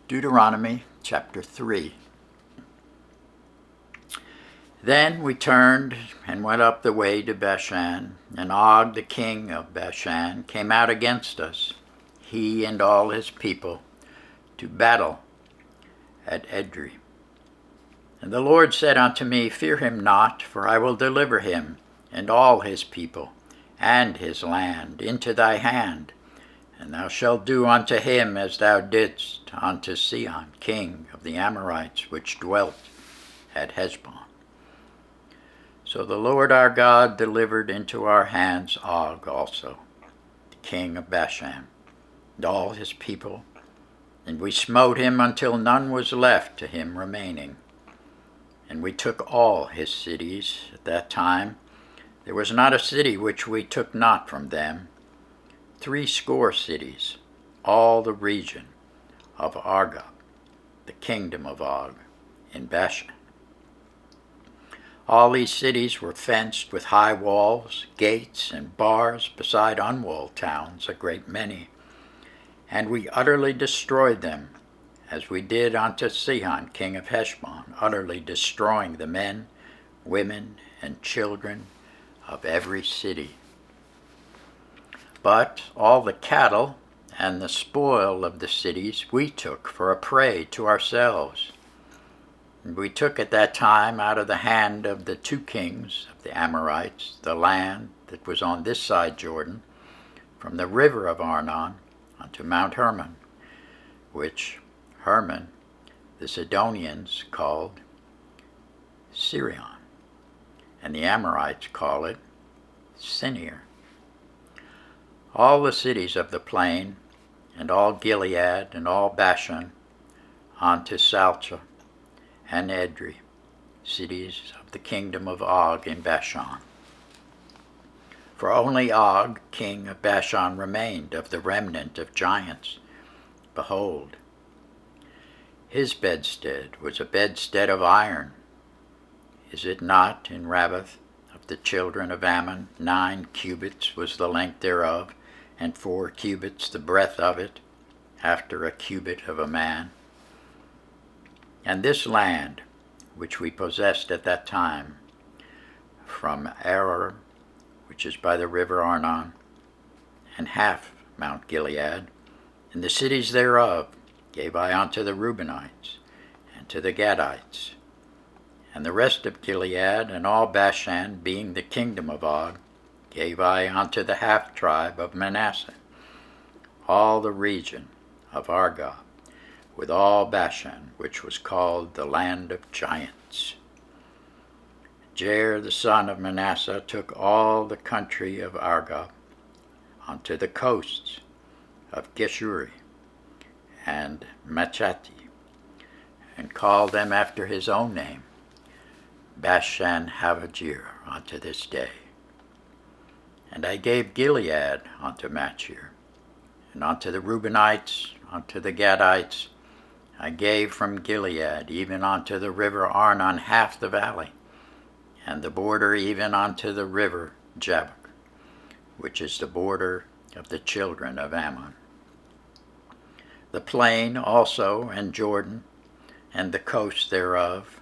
Deuteronomy chapter 3. Then we turned and went up the way to Bashan, and Og the king of Bashan came out against us, he and all his people, to battle at Edrei. And the Lord said unto me, Fear him not, for I will deliver him and all his people and his land into thy hand, and thou shalt do unto him as thou didst unto Sihon king of the Amorites, which dwelt at Heshbon. So the Lord our God delivered into our hands Og also, the king of Bashan, and all his people, and we smote him until none was left to him remaining. And we took all his cities. At that time there was not a city which we took not from them, 80 cities, all the region of Argob, the kingdom of Og, in Bashan. All these cities were fenced with high walls, gates, and bars, beside unwalled towns, a great many. And we utterly destroyed them, as we did unto Sihon king of Heshbon, utterly destroying the men, women, and children of every city. But all the cattle and the spoil of the cities we took for a prey to ourselves. And we took at that time out of the hand of the 2 kings of the Amorites the land that was on this side Jordan, from the river of Arnon unto Mount Hermon, which Hermon the Sidonians called Sirion, and the Amorites call it Sinir. All the cities of the plain, and all Gilead, and all Bashan, unto Salcha and Edrei, cities of the kingdom of Og in Bashan. For only Og, king of Bashan, remained of the remnant of giants. Behold, his bedstead was a bedstead of iron. Is it not in Rabbath of the children of Ammon? 9 cubits was the length thereof, and 4 cubits the breadth of it, after a cubit of a man. And this land, which we possessed at that time, from Aroer, which is by the river Arnon, and half Mount Gilead, and the cities thereof, gave I unto the Reubenites, and to the Gadites. And the rest of Gilead, and all Bashan, being the kingdom of Og, gave I unto the half-tribe of Manasseh, all the region of Argob, with all Bashan, which was called the land of giants. Jair the son of Manasseh took all the country of Argob unto the coasts of Geshuri and Machati, and called them after his own name, Bashan Havajir, unto this day. And I gave Gilead unto Machir, and unto the Reubenites, unto the Gadites, I gave from Gilead even unto the river Arnon half the valley, and the border even unto the river Jabbok, which is the border of the children of Ammon. The plain also, and Jordan, and the coast thereof,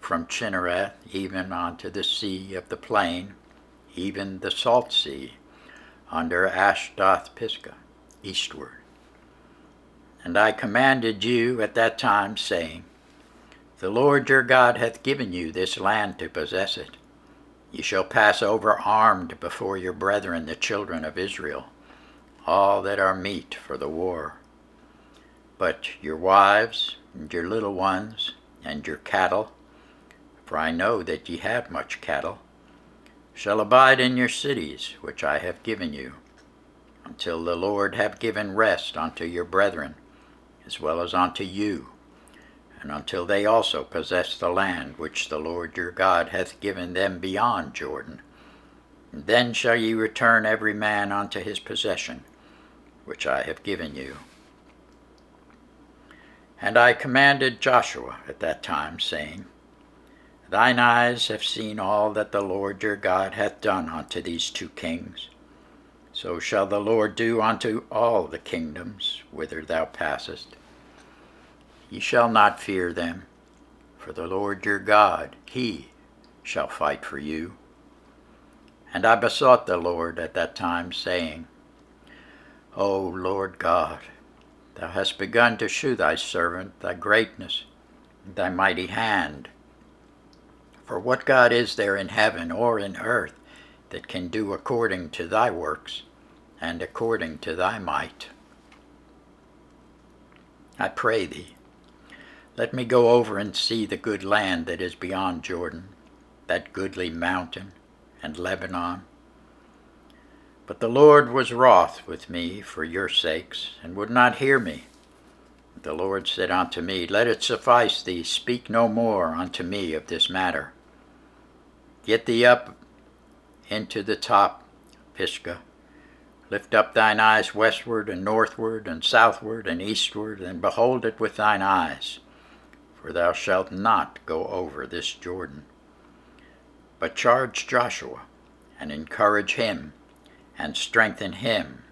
from Chinnereth even unto the sea of the plain, even the salt sea, under Ashdoth Pisgah, eastward. And I commanded you at that time, saying, The Lord your God hath given you this land to possess it. Ye shall pass over armed before your brethren the children of Israel, all that are meet for the war. But your wives, and your little ones, and your cattle, for I know that ye have much cattle, shall abide in your cities which I have given you, until the Lord have given rest unto your brethren, as well as unto you, and until they also possess the land which the Lord your God hath given them beyond Jordan. And then shall ye return every man unto his possession, which I have given you. And I commanded Joshua at that time, saying, Thine eyes have seen all that the Lord your God hath done unto these 2 kings. So shall the Lord do unto all the kingdoms whither thou passest. ye shall not fear them, for the Lord your God, he shall fight for you. And I besought the Lord at that time, saying, O Lord God, thou hast begun to shew thy servant thy greatness, and thy mighty hand. For what God is there in heaven or in earth that can do according to thy works and according to thy might? I pray thee, let me go over and see the good land that is beyond Jordan, that goodly mountain and Lebanon. But the Lord was wroth with me for your sakes, and would not hear me. The Lord said unto me, Let it suffice thee, speak no more unto me of this matter. Get thee up into the top, Pisgah. Lift up thine eyes westward and northward and southward and eastward, and behold it with thine eyes. For thou shalt not go over this Jordan. But charge Joshua, and encourage him, and strengthen him,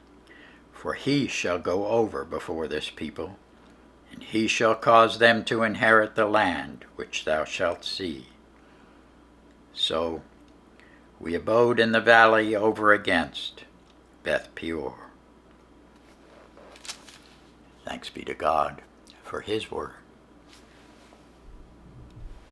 for he shall go over before this people, and he shall cause them to inherit the land which thou shalt see. So we abode in the valley over against Beth Peor. Thanks be to God for his word.